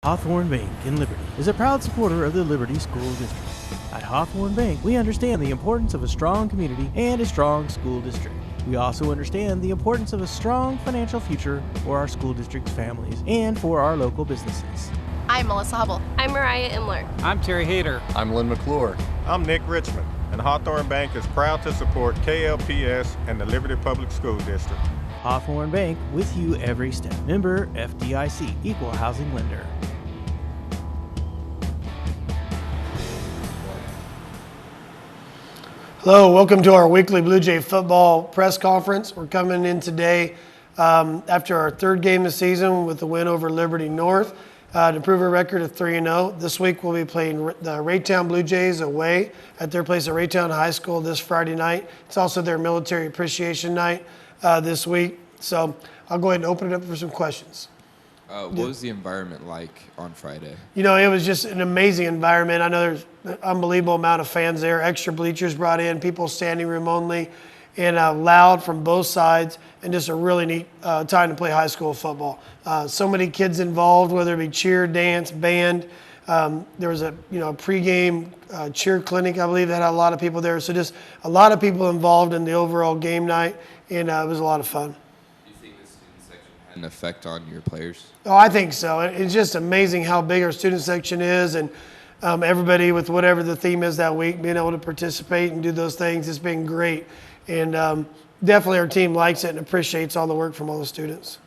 Hawthorne Bank in Liberty is a proud supporter of the Liberty School District. At Hawthorne Bank, we understand the importance of a strong community and a strong school district. We also understand the importance of a strong financial future for our school district's families and for our local businesses. I'm Melissa Hubble. I'm Mariah Imler. I'm Terry Hayter. I'm Lynn McClure. I'm Nick Richmond, and Hawthorne Bank is proud to support KLPS and the Liberty Public School District. Hawthorne Bank, with you every step. Member FDIC, Equal Housing Lender. Hello, welcome to our weekly Blue Jay football press conference. We're coming in today after our third game this season with the win over Liberty North to improve our record of 3-0. This week we'll be playing the Raytown Blue Jays away at their place at Raytown High School this Friday night. It's also their military appreciation night this week. So I'll go ahead and open it up for some questions. What was the environment like on Friday? You know, it was just an amazing environment. I know there's an unbelievable amount of fans there, extra bleachers brought in, people standing room only, and loud from both sides, and just a really neat time to play high school football. So many kids involved, whether it be cheer, dance, band. There was a pregame cheer clinic, I believe, that had a lot of people there. So just a lot of people involved in the overall game night, and it was a lot of fun. An effect on your players? Oh, I think so. It's just amazing how big our student section is, and everybody with whatever the theme is that week, being able to participate and do those things has been great. And definitely our team likes it and appreciates all the work from all the students.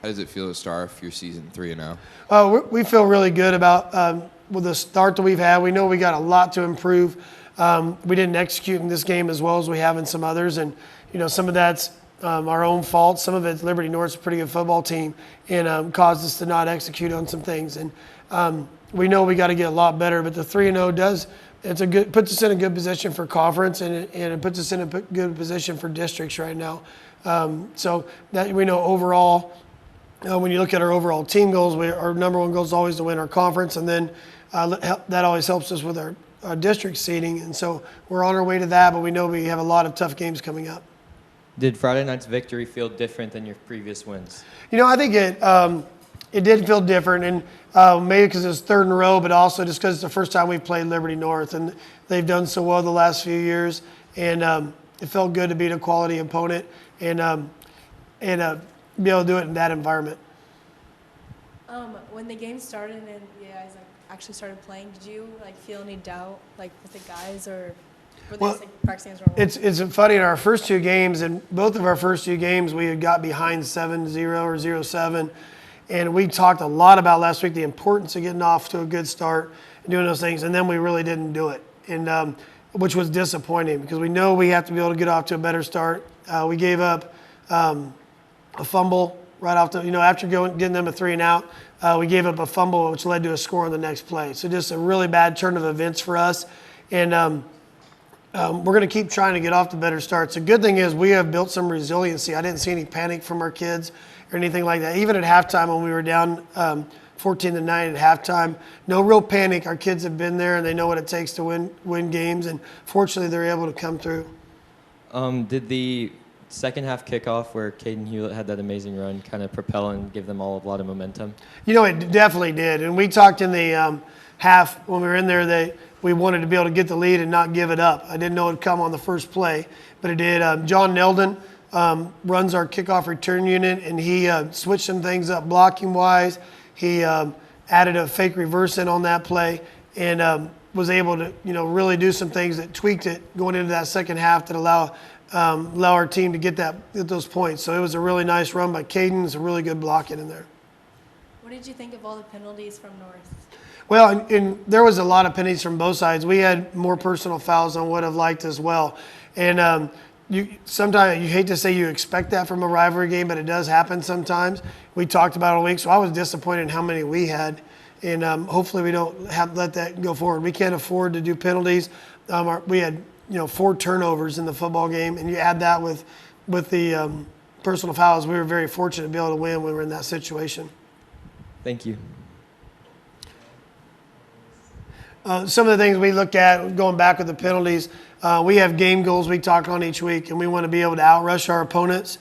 How does it feel to start off your season 3-0? We feel really good about with the start that we've had. We know we got a lot to improve. We didn't execute in this game as well as we have in some others, and some of that's our own fault. Some of it's Liberty North's a pretty good football team, and caused us to not execute on some things. And we know we got to get a lot better. But the 3-0 puts us in a good position for conference, and it puts us in a good position for districts right now. So that we know overall, when you look at our overall team goals, our number one goal is always to win our conference, and then that always helps us with our district seeding. And so we're on our way to that, but we know we have a lot of tough games coming up. Did Friday night's victory feel different than your previous wins? I think it did feel different, and maybe because it was third in a row, but also just because it's the first time we've played Liberty North, and they've done so well the last few years, and it felt good to beat a quality opponent and be able to do it in that environment. When the game started and you guys actually started playing, did you feel any doubt with the guys, or were they practicing as normal? It's funny, in our first two games, and both of our first two games, we had got behind 7-0 or 0-7, and we talked a lot about last week the importance of getting off to a good start and doing those things, and then we really didn't do it, and which was disappointing because we know we have to be able to get off to a better start. We gave up a fumble right off after getting them a 3-and-out. We gave up a fumble, which led to a score on the next play. So just a really bad turn of events for us, and we're going to keep trying to get off to better starts. The good thing is we have built some resiliency. I didn't see any panic from our kids or anything like that. Even at halftime when we were down 14-9 at halftime, no real panic. Our kids have been there and they know what it takes to win games, and fortunately they're able to come through. Did the second half kickoff where Caden Hewlett had that amazing run kind of propel and give them all a lot of momentum? It definitely did. And we talked in the half when we were in there that we wanted to be able to get the lead and not give it up. I didn't know it would come on the first play, but it did. John Neldon runs our kickoff return unit, and he switched some things up blocking-wise. He added a fake reverse in on that play and was able to really do some things that tweaked it going into that second half that allow our team to get those points. So it was a really nice run by Caden. It was a really good blocking in there. What did you think of all the penalties from North? Well, and there was a lot of penalties from both sides. We had more personal fouls than I would have liked as well. And sometimes you hate to say you expect that from a rivalry game, but it does happen sometimes. We talked about it all week, so I was disappointed in how many we had. And hopefully we don't let that go forward. We can't afford to do penalties. We had 4 turnovers in the football game, and you add that with the personal fouls. We were very fortunate to be able to win when we were in that situation. Thank you. Some of the things we look at going back with the penalties, we have game goals we talk on each week, and we want to be able to outrush our opponents.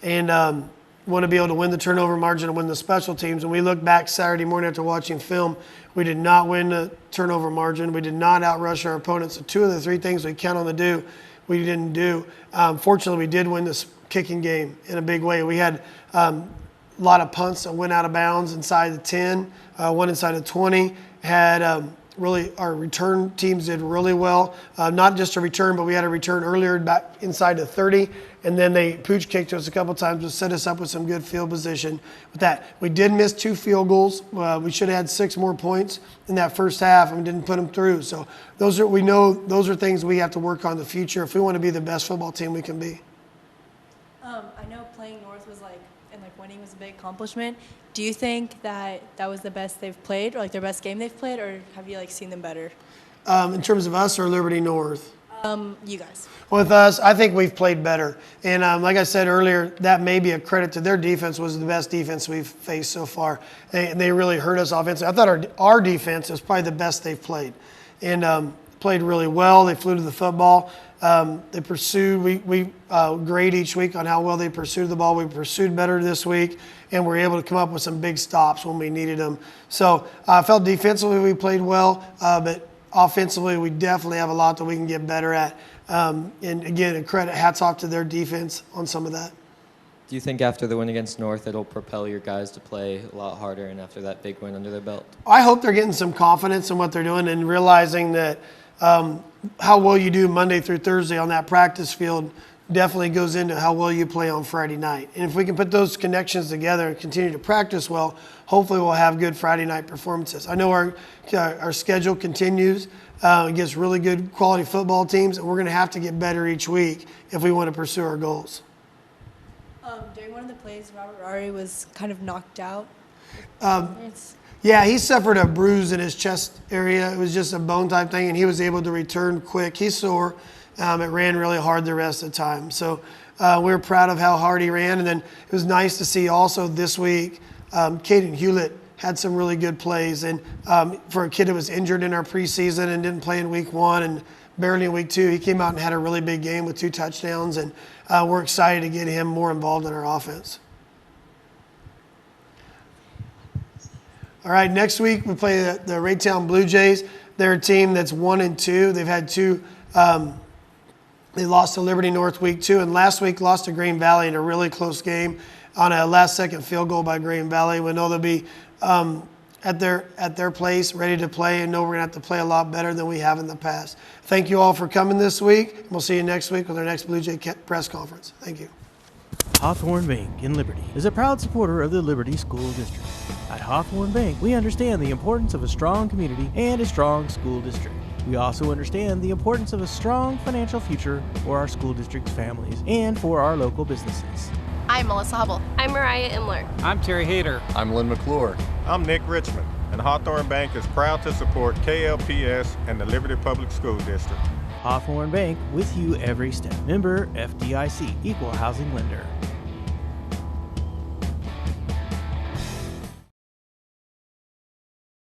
And want to be able to win the turnover margin and win the special teams. And we look back Saturday morning after watching film, we did not win the turnover margin. We did not outrush our opponents. So 2 of the 3 things we count on to do, we didn't do. Fortunately, we did win this kicking game in a big way. We had a lot of punts that went out of bounds inside the 10, one inside the 20. Had really, our return teams did really well. Not just a return, but we had a return earlier back inside the 30, and then they pooch kicked us a couple times to set us up with some good field position. With that, we did miss 2 field goals. We should have had 6 more points in that first half, and we didn't put them through. So we know those are things we have to work on in the future if we want to be the best football team we can be. I know playing North was winning was a big accomplishment. Do you think that was the best they've played, or their best game they've played, or have you seen them better? In terms of us or Liberty North? You guys. With us, I think we've played better. And like I said earlier, that may be a credit to their defense. Was the best defense we've faced so far. And they really hurt us offensively. I thought our defense was probably the best they've played. And played really well. They flew to the football. They pursued. We grade each week on how well they pursued the ball. We pursued better this week, and we were able to come up with some big stops when we needed them. So I felt defensively we played well, but offensively we definitely have a lot that we can get better at. And again, hats off to their defense on some of that. Do you think after the win against North, it'll propel your guys to play a lot harder and after that big win under their belt? I hope they're getting some confidence in what they're doing and realizing that how well you do Monday through Thursday on that practice field definitely goes into how well you play on Friday night. And if we can put those connections together and continue to practice well, hopefully we'll have good Friday night performances. I know our schedule continues. It gets really good quality football teams, and we're going to have to get better each week if we want to pursue our goals. During one of the plays, Robert Rari was kind of knocked out. Yeah, he suffered a bruise in his chest area. It was just a bone type thing, and he was able to return quick. He's sore. It ran really hard the rest of the time. So we were proud of how hard he ran. And then it was nice to see also this week, Caden Hewlett had some really good plays. And for a kid that was injured in our preseason and didn't play in week 1 and barely in week 2, he came out and had a really big game with 2 touchdowns. And we're excited to get him more involved in our offense. All right, next week we play the Raytown Blue Jays. They're a team that's 1-2. They've had 2. They lost to Liberty North week 2, and last week lost to Green Valley in a really close game on a last-second field goal by Green Valley. We know they'll be at their place, ready to play, and know we're going to have to play a lot better than we have in the past. Thank you all for coming this week. We'll see you next week with our next Blue Jay press conference. Thank you. Hawthorne Bank in Liberty is a proud supporter of the Liberty School District. At Hawthorne Bank, we understand the importance of a strong community and a strong school district. We also understand the importance of a strong financial future for our school district's families and for our local businesses. I'm Melissa Hubble. I'm Mariah Imler. I'm Terry Hayter. I'm Lynn McClure. I'm Nick Richmond, and Hawthorne Bank is proud to support KLPS and the Liberty Public School District. Hawthorne Bank, with you every step. Member FDIC, Equal Housing Lender.